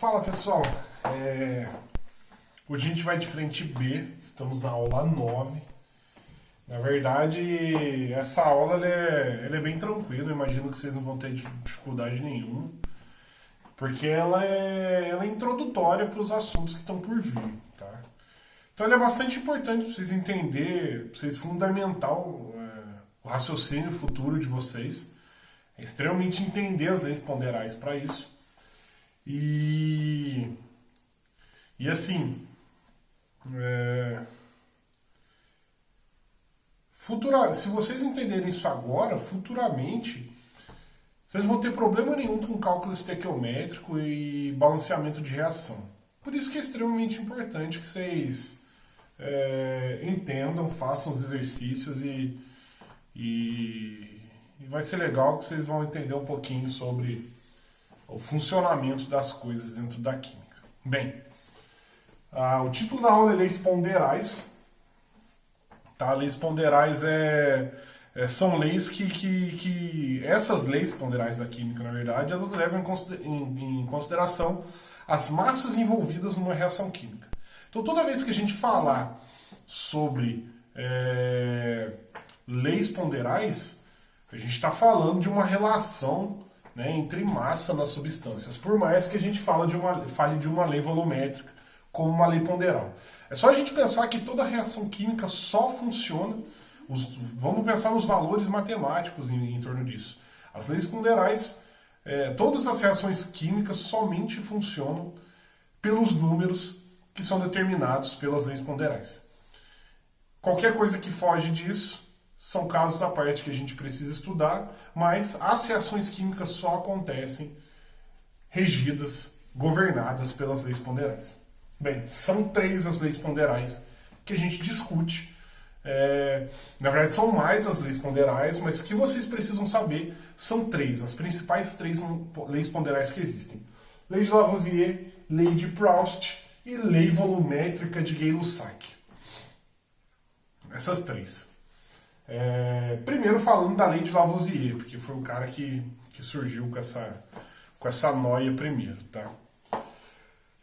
Fala pessoal, hoje a gente vai de frente B, estamos na aula 9. Na verdade, essa aula ela é bem tranquila, eu imagino que vocês não vão ter dificuldade nenhuma, porque ela é introdutória para os assuntos que estão por vir, tá? Então ela é bastante importante para vocês entenderem, para vocês fundamentar o raciocínio futuro de vocês. É extremamente entender as leis ponderais para isso. E assim, se vocês entenderem isso agora, futuramente, vocês vão ter problema nenhum com cálculo estequiométrico e balanceamento de reação. Por isso que é extremamente importante que vocês entendam, façam os exercícios e vai ser legal que vocês vão entender um pouquinho sobre o funcionamento das coisas dentro da química. Bem, o título da aula é Leis Ponderais. Tá? Leis ponderais são leis que essas leis ponderais da química, na verdade, elas levam em consideração as massas envolvidas numa reação química. Então, toda vez que a gente falar sobre leis ponderais, a gente está falando de uma relação, né, entre massa nas substâncias, por mais que a gente fale de uma lei volumétrica como uma lei ponderal. É só a gente pensar que toda reação química só funciona, vamos pensar nos valores matemáticos em torno disso. As leis ponderais, todas as reações químicas somente funcionam pelos números que são determinados pelas leis ponderais. Qualquer coisa que foge disso são casos à parte que a gente precisa estudar, mas as reações químicas só acontecem regidas, governadas pelas leis ponderais. Bem, são 3 as leis ponderais que a gente discute. Na verdade, são mais as leis ponderais, mas que vocês precisam saber são 3, as principais 3 leis ponderais que existem. Lei de Lavoisier, lei de Proust e lei volumétrica de Gay-Lussac. Essas 3. Primeiro falando da lei de Lavoisier, porque foi o cara que surgiu com essa noia primeiro, tá?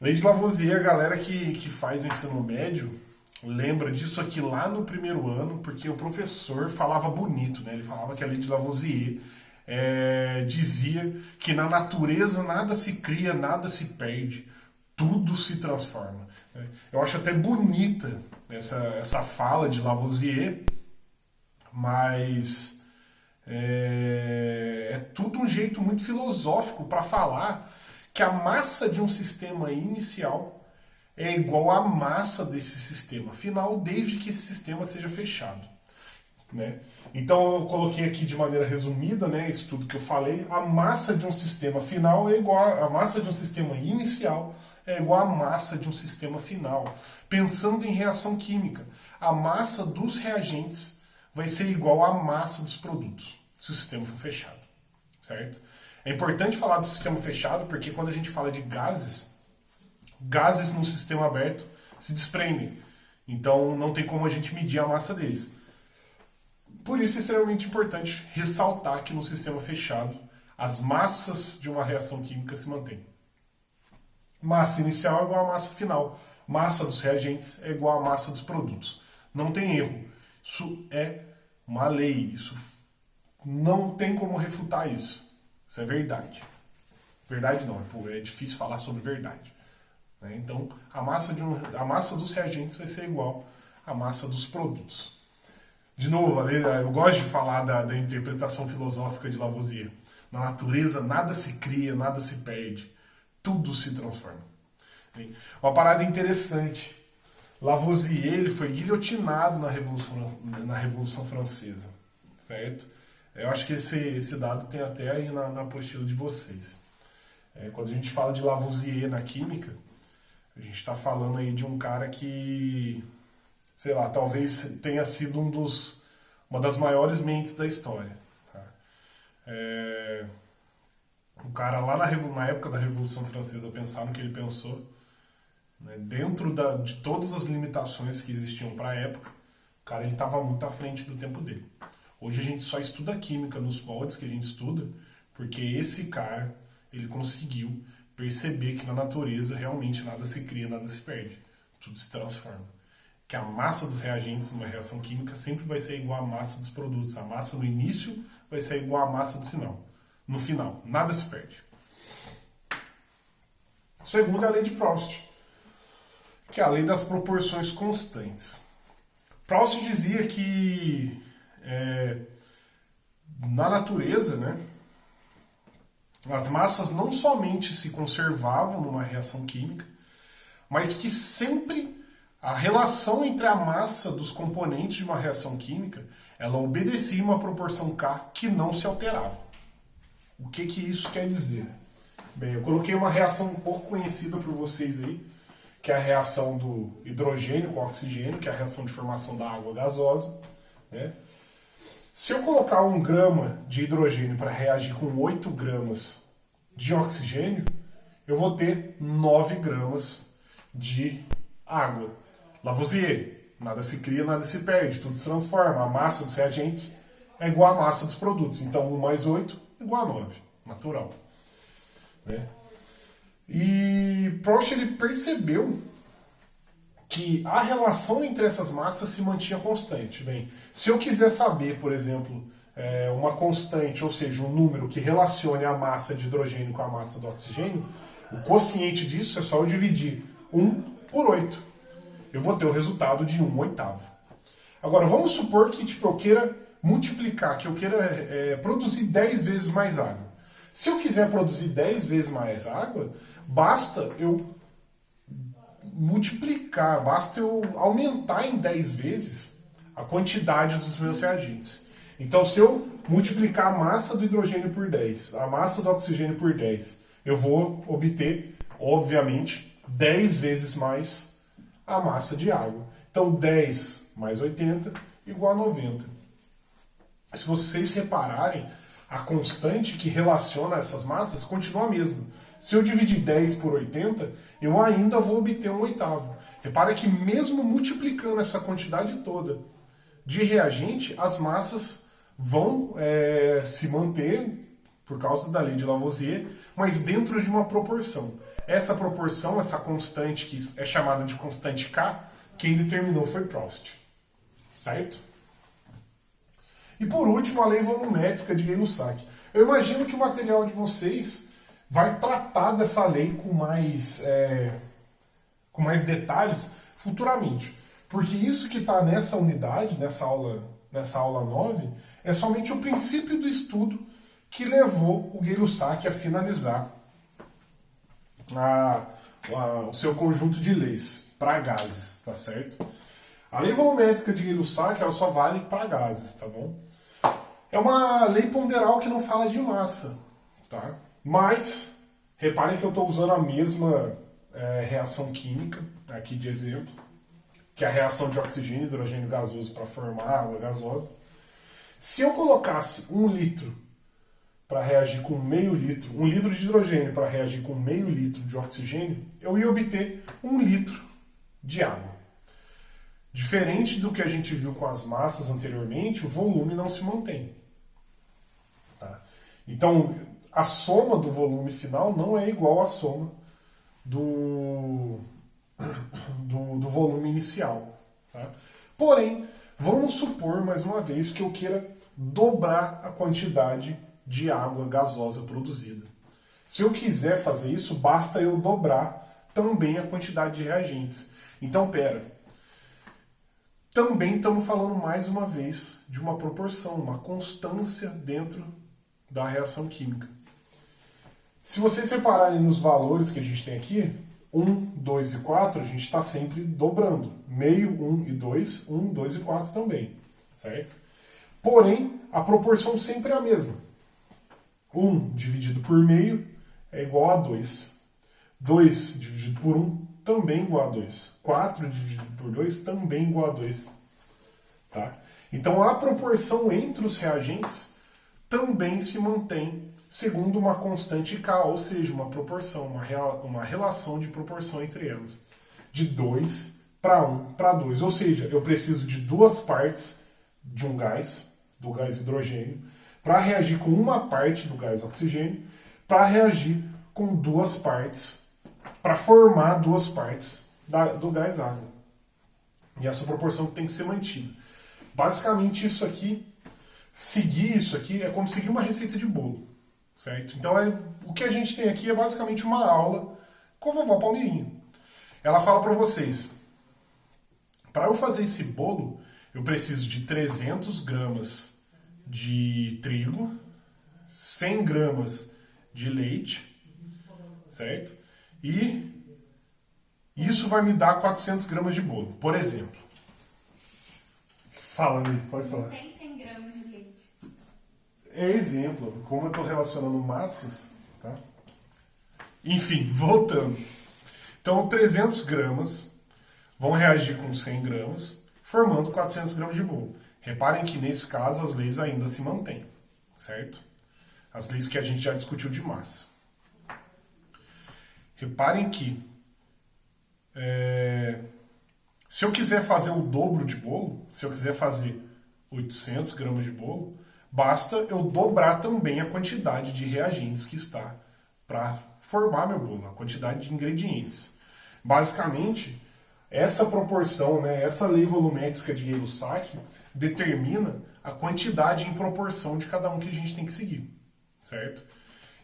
Lei de Lavoisier, a galera que faz ensino médio lembra disso aqui lá no primeiro ano, porque o professor falava bonito, né? Ele falava que a lei de Lavoisier dizia que na natureza nada se cria, nada se perde, tudo se transforma. Eu acho até bonita essa fala de Lavoisier, mas é tudo um jeito muito filosófico para falar que a massa de um sistema inicial é igual à massa desse sistema final, desde que esse sistema seja fechado, né? Então eu coloquei aqui de maneira resumida, né, isso tudo que eu falei. A massa de um sistema final é igual a massa de um sistema inicial é igual à massa de um sistema final. Pensando em reação química, a massa dos reagentes vai ser igual à massa dos produtos, se o sistema for fechado, certo? É importante falar do sistema fechado, porque quando a gente fala de gases num sistema aberto se desprendem. Então não tem como a gente medir a massa deles. Por isso é extremamente importante ressaltar que no sistema fechado as massas de uma reação química se mantêm. Massa inicial é igual à massa final. Massa dos reagentes é igual à massa dos produtos. Não tem erro. Isso é uma lei. Isso não tem como refutar isso. Isso é verdade. Verdade não, é difícil falar sobre verdade. Então, a massa dos reagentes vai ser igual à massa dos produtos. De novo, eu gosto de falar da interpretação filosófica de Lavoisier. Na natureza, nada se cria, nada se perde. Tudo se transforma. Uma parada interessante. Lavoisier ele foi guilhotinado na Revolução Francesa. Certo? Eu acho que esse dado tem até aí na apostila de vocês. Quando a gente fala de Lavoisier na química, a gente está falando aí de um cara que, sei lá, talvez tenha sido uma das maiores mentes da história. Tá? O cara lá na época da Revolução Francesa pensar no que ele pensou, né, dentro de todas as limitações que existiam para a época, o cara estava muito à frente do tempo dele. Hoje a gente só estuda química nos moldes que a gente estuda, porque esse cara, ele conseguiu perceber que na natureza realmente nada se cria, nada se perde. Tudo se transforma. Que a massa dos reagentes numa reação química sempre vai ser igual à massa dos produtos. A massa no início vai ser igual à massa do sinal. No final, nada se perde. Segundo é a lei de Proust, que é a lei das proporções constantes. Proust dizia que na natureza, né, as massas não somente se conservavam numa reação química, mas que sempre a relação entre a massa dos componentes de uma reação química, ela obedecia uma proporção K que não se alterava. O que isso quer dizer? Bem, eu coloquei uma reação um pouco conhecida por vocês aí, que é a reação do hidrogênio com oxigênio, que é a reação de formação da água gasosa, né? Se eu colocar 1 grama de hidrogênio para reagir com 8 gramas de oxigênio, eu vou ter 9 gramas de água. Lavoisier, nada se cria, nada se perde, tudo se transforma. A massa dos reagentes é igual à massa dos produtos. Então 1 mais 8 igual a 9, natural. Né? E Proust ele percebeu que a relação entre essas massas se mantinha constante. Bem, se eu quiser saber, por exemplo, uma constante, ou seja, um número que relacione a massa de hidrogênio com a massa do oxigênio, o quociente disso é só eu dividir 1 por 8. Eu vou ter o resultado de 1/8. Agora, vamos supor que eu queira multiplicar, que eu queira produzir 10 vezes mais água. Se eu quiser produzir 10 vezes mais água, basta eu multiplicar, basta eu aumentar em 10 vezes a quantidade dos meus reagentes. Então, se eu multiplicar a massa do hidrogênio por 10, a massa do oxigênio por 10, eu vou obter, obviamente, 10 vezes mais a massa de água. Então, 10 mais 80 igual a 90. Se vocês repararem, a constante que relaciona essas massas continua a mesma. Se eu dividir 10 por 80, eu ainda vou obter 1/8. Repara que mesmo multiplicando essa quantidade toda de reagente, as massas vão se manter por causa da lei de Lavoisier, mas dentro de uma proporção. Essa proporção, essa constante que é chamada de constante K, quem determinou foi Proust. Certo? E por último, a lei volumétrica de Gay-Lussac. Eu imagino que o material de vocês vai tratar dessa lei com mais detalhes futuramente. Porque isso que está nessa unidade, nessa aula 9, é somente o princípio do estudo que levou o Gay-Lussac a finalizar o seu conjunto de leis para gases, tá certo? A lei volumétrica de Gay-Lussac ela só vale para gases, tá bom? É uma lei ponderal que não fala de massa, tá? Mas, reparem que eu estou usando a mesma reação química, aqui de exemplo, que é a reação de oxigênio e hidrogênio gasoso para formar água gasosa. Se eu colocasse 1 litro para reagir com meio litro, 1 litro de hidrogênio para reagir com meio litro de oxigênio, eu ia obter 1 litro de água. Diferente do que a gente viu com as massas anteriormente, o volume não se mantém. Tá? Então, a soma do volume final não é igual à soma do volume inicial. Tá? Porém, vamos supor, mais uma vez, que eu queira dobrar a quantidade de água gasosa produzida. Se eu quiser fazer isso, basta eu dobrar também a quantidade de reagentes. Então, também estamos falando mais uma vez de uma proporção, uma constância dentro da reação química. Se vocês repararem nos valores que a gente tem aqui, 1, 2 e 4, a gente está sempre dobrando. Meio, 1 e 2, 1, 2 e 4 também. Certo? Porém, a proporção sempre é a mesma. 1 dividido por meio é igual a 2. 2 dividido por 1 também igual a 2. 4 dividido por 2 também igual a 2. Tá? Então a proporção entre os reagentes também se mantém segundo uma constante K, ou seja, uma proporção, uma relação de proporção entre elas. De 2 para 1 para 2. Ou seja, eu preciso de 2 partes de um gás, do gás hidrogênio, para reagir com uma parte do gás oxigênio, para reagir com duas partes, para formar duas partes do gás água. E essa proporção tem que ser mantida. Basicamente isso aqui, seguir isso aqui é como seguir uma receita de bolo, certo? Então o que a gente tem aqui é basicamente uma aula com a vovó Palmeirinha. Ela fala para vocês, para eu fazer esse bolo, eu preciso de 300 gramas de trigo, 100 gramas de leite, certo? E isso vai me dar 400 gramas de bolo, por exemplo. Fala, Lee, pode falar. Tem 100 gramas de leite. É exemplo, como eu estou relacionando massas, tá? Enfim, voltando. Então, 300 gramas vão reagir com 100 gramas, formando 400 gramas de bolo. Reparem que, nesse caso, as leis ainda se mantêm, certo? As leis que a gente já discutiu de massa. Reparem que, se eu quiser fazer o dobro de bolo, se eu quiser fazer 800 gramas de bolo, basta eu dobrar também a quantidade de reagentes que está para formar meu bolo, a quantidade de ingredientes. Basicamente, essa proporção, né, essa lei volumétrica de Gay-Lussac determina a quantidade em proporção de cada um que a gente tem que seguir, certo?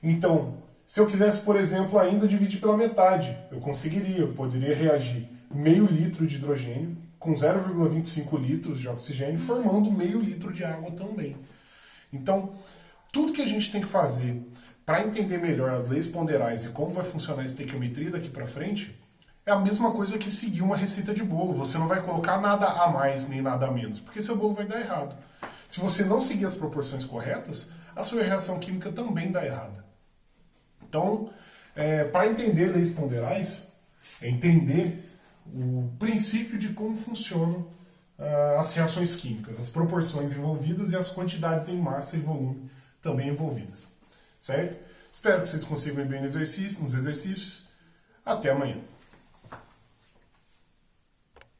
Então, se eu quisesse, por exemplo, ainda dividir pela metade, eu poderia reagir meio litro de hidrogênio com 0,25 litros de oxigênio, formando meio litro de água também. Então, tudo que a gente tem que fazer para entender melhor as leis ponderais e como vai funcionar a estequiometria daqui para frente, é a mesma coisa que seguir uma receita de bolo. Você não vai colocar nada a mais nem nada a menos, porque seu bolo vai dar errado. Se você não seguir as proporções corretas, a sua reação química também dá errada. Então, para entender leis ponderais, é entender o princípio de como funcionam as reações químicas, as proporções envolvidas e as quantidades em massa e volume também envolvidas. Certo? Espero que vocês consigam ir bem nos exercícios. Até amanhã.